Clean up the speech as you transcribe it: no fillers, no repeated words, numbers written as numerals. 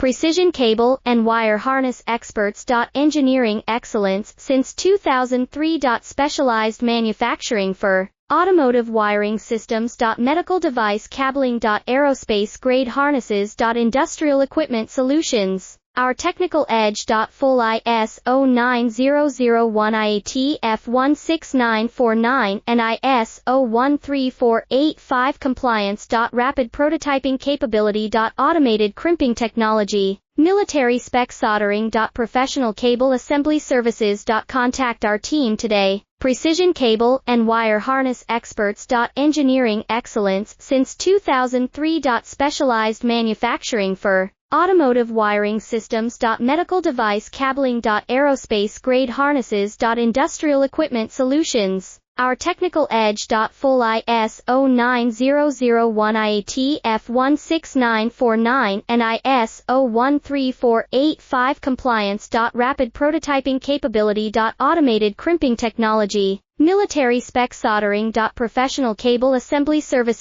precision cable and wire harness experts. Engineering excellence since 2003. Specialized manufacturing for automotive wiring systems. Medical device cabling. Aerospace grade harnesses. Industrial equipment solutions. Our technical edge. Full ISO 9001 IAT F16949 and ISO 13485 compliance. Rapid prototyping capability. Automated crimping technology. Military spec soldering. Professional cable assembly services. Contact our team today. Precision cable and wire harness experts. Engineering excellence since 2003. Specialized manufacturing for automotive wiring systems. Medical device cabling. Aerospace grade harnesses. Industrial equipment solutions. Our technical edge. Full ISO 9001 IAT F16949 and ISO 13485 compliance. Rapid prototyping capability. Automated crimping technology. Military spec soldering. Professional cable assembly services.